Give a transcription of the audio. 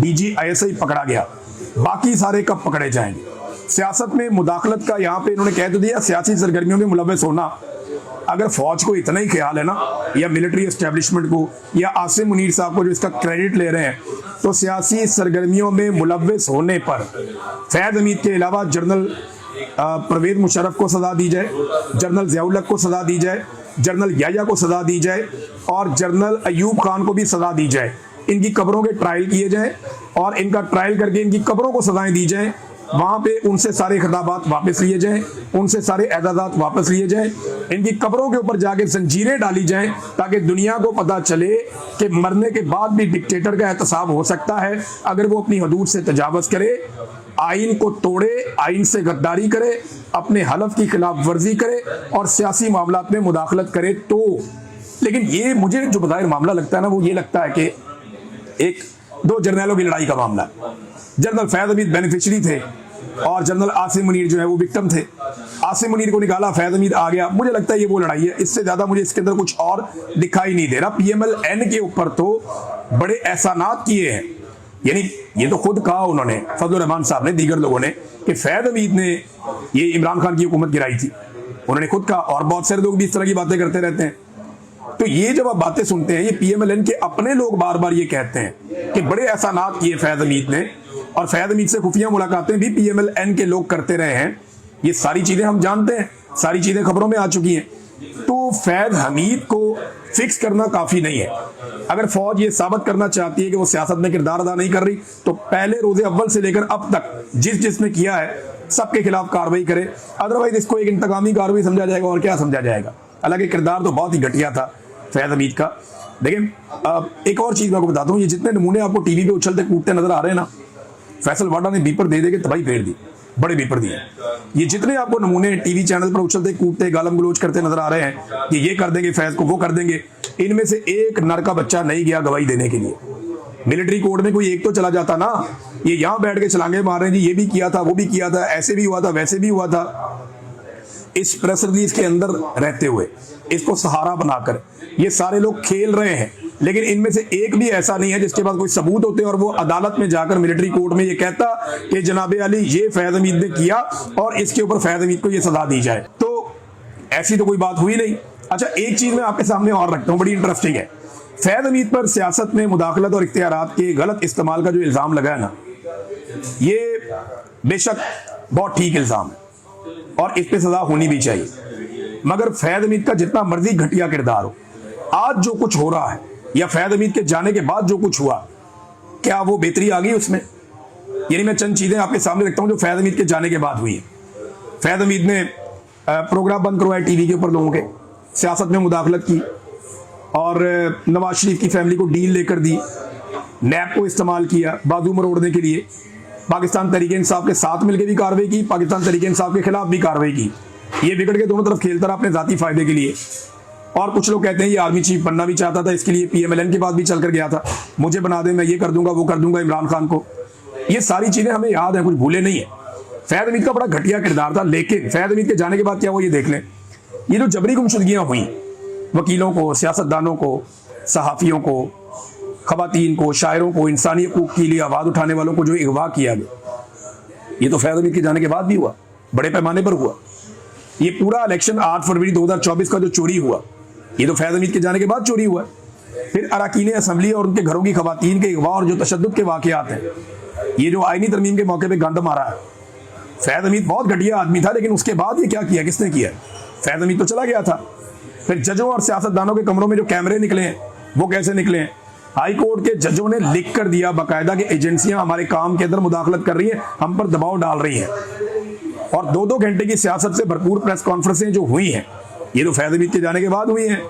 DG ISI पकड़ा गया, बाकी सारे कब पकड़े जाएंगे? सियासत में मुदाखलत का यहाँ पे इन्होंने कह तो दिया, सियासी सरगर्मियों में मुलव्वस होना। अगर फौज को इतना ही ख्याल है ना, या मिलिट्री एस्टेब्लिशमेंट को, या आसिम मुनीर साहब को जो इसका क्रेडिट ले रहे हैं, तो सियासी सरगर्मियों में मुलव्वस होने पर फैद हमीद के अलावा जनरल परवेज मुशर्रफ को सजा दी जाए, जनरल ज़ियाउल हक को सजा दी जाए, जनरल याया को सजा दी जाए, और जनरल अयूब खान को भी सजा दी जाए। इनकी कब्रों के ट्रायल किए जाए और इनका ट्रायल करके इनकी कब्रों को सजाएं दी जाए। वहां पे उनसे सारे खिताबात वापस लिए जाएं, उनसे सारे एजाजात वापस लिए जाएं, इनकी कब्रों के ऊपर जाके जंजीरें डाली जाएं, ताकि दुनिया को पता चले कि मरने के बाद भी डिक्टेटर का एहतसाब हो सकता है अगर वो अपनी हदूद से तजावज़ करे, आइन को तोड़े, आइन से गद्दारी करे, अपने हलफ की खिलाफ वर्जी करे और सियासी मामलात में मुदाखलत करे तो। लेकिन ये मुझे जो बज़ाहिर मामला लगता है ना, वो ये लगता है कि एक दो जर्नलों की लड़ाई का मामला है। जनरल फैज हमीद बेनिफिशरी थे और जनरल आसिम मुनीर जो है वो विक्टिम थे। आसिम मुनीर को निकाला, फैज हमीद आ गया। मुझे लगता है ये वो लड़ाई है, इससे ज्यादा मुझे इसके अंदर कुछ और दिखाई नहीं दे रहा। PMLN के ऊपर तो बड़े एहसानात किए हैं, यानी ये तो खुद कहा उन्होंने, फजलुर रहमान साहब ने, दीगर लोगों ने, कि फैज हमीद ने ये इमरान खान की हुकूमत गिराई थी। उन्होंने खुद कहा, और बहुत सारे लोग भी इस तरह की बातें करते रहते हैं। तो ये जब आप बातें सुनते हैं, ये PMLN के अपने लोग बार बार ये कहते हैं कि बड़े एहसानात किए फैज हमीद ने, और फैज हमीद से खुफिया मुलाकातें भी PMLN के लोग करते रहे हैं। ये सारी चीजें हम जानते हैं, सारी चीजें खबरों में आ चुकी हैं। तो फैज हमीद को फिक्स करना काफी नहीं है। अगर फौज ये साबित करना चाहती है कि वो सियासत में किरदार अदा नहीं कर रही, तो पहले रोजे अव्वल से लेकर अब तक जिसने किया है सबके खिलाफ कार्रवाई करे। अदरवाइज इसको एक इंतकामी कार्रवाई समझा जाएगा, और क्या समझा जाएगा। हालांकि किरदार तो बहुत ही घटिया था फैज हमीद का। देखिए एक और चीज मैं आपको बताता हूँ, ये जितने नमूने आपको टीवी पे उछलते कूदते नजर आ रहे हैं ना, फैसल वाडा ने बीपर दे के तबाही फेर दी, बड़े बीपर दिए। ये जितने आपको नमूने टीवी चैनल पर उछलते कूदते गालम गलोच करते नजर आ रहे हैं कि ये कर देंगे फैज को, वो कर देंगे, इनमें से एक नर का बच्चा नहीं गया गवाही देने के लिए। मिलिट्री कोर्ट में कोई एक तो चला जाता ना। ये यहाँ बैठ के छलांगे मार रहे हैं जी, ये भी किया था, वो भी किया था, ऐसे भी हुआ था, वैसे भी हुआ था। इस प्रेस रिलीज के अंदर रहते हुए इसको सहारा बनाकर ये सारे लोग खेल रहे हैं, लेकिन इनमें से एक भी ऐसा नहीं है जिसके पास कोई सबूत होते और वो अदालत में जाकर मिलिट्री कोर्ट में ये कहता कि जनाबे अली ये फैज हमीद ने किया और इसके ऊपर फैज हमीद को ये सजा दी जाए। तो ऐसी तो कोई बात हुई नहीं। अच्छा, एक चीज मैं आपके सामने और रखता हूं, बड़ी इंटरेस्टिंग है। फैज हमीद पर सियासत में मुदाखलत और इख्तियारात के गलत इस्तेमाल का जो इल्जाम लगा है ना, ये बेशक बहुत ठीक इल्जाम है और इस पे सजा होनी भी चाहिए। मगर फैज हमीद का जितना मर्जी घटिया किरदार हो, आज जो कुछ हो रहा है या फैज हमीद के जाने के बाद जो कुछ हुआ, क्या वो बेहतरी आ गई उसमें? यानी मैं चंद चीजें आपके सामने रखता हूं जो फैज हमीद के जाने के बाद हुई है। फैज हमीद ने प्रोग्राम बंद करवाए टीवी के ऊपर लोगों के, सियासत में मुदाखलत की और नवाज शरीफ की फैमिली को डील लेकर दी, नैब को इस्तेमाल किया बाजू मरोड़ने के लिए, पाकिस्तान तहरीक इंसाफ के साथ मिलकर भी कार्रवाई की, पाकिस्तान तहरीक इंसाफ के खिलाफ भी कार्रवाई की। ये बिगड़ के दोनों तरफ खेलता रहा अपने जाती फायदे के लिए। और कुछ लोग कहते हैं ये आर्मी चीफ बनना भी चाहता था, इसके लिए PMLN के पास भी चल कर गया था, मुझे बना दे, मैं ये कर दूंगा, वो कर दूंगा इमरान खान को। ये सारी चीजें हमें याद है, कुछ भूले नहीं है। फैज हमीद का बड़ा घटिया किरदार था, लेकिन फैज हमीद के जाने के बाद क्या हुआ ये देख लें। ये जो जबरी गुमशुदगियां हुई, वकीलों को, सियासतदानों को, सहाफियों को, खवातीन को, शायरों को, इंसानी हकूक के लिए आवाज उठाने वालों को जो अगवा किया गया, ये तो फैज हमीद के जाने के बाद भी हुआ, बड़े पैमाने पर हुआ। ये पूरा इलेक्शन 8 फरवरी 2024 का जो चोरी हुआ, ये तो फैज हमीद के जाने के बाद चोरी हुआ। फिर अरकान असम्बली और उनके घरों की खवातीन के अगवा और जो तशद्दुद के वाकयात हैं, ये जो आईनी तरमीम के मौके पे गंद मारा है। फैज हमीद बहुत घटिया आदमी था, लेकिन उसके बाद ये क्या किया, किसने किया? फैज हमीद तो चला गया था। फिर जजों और सियासतदानों के कमरों में जो कैमरे निकले हैं, वो कैसे निकले हैं? हाई कोर्ट के जजों ने लिख कर दिया बाकायदा कि एजेंसियां हमारे काम के अंदर मुदाखलत कर रही हैं, हम पर दबाव डाल रही हैं। और 2-2 घंटे की सियासत से भरपूर प्रेस कॉन्फ्रेंसें जो हुई हैं, ये तो फैज हमीद के जाने के बाद हुई हैं।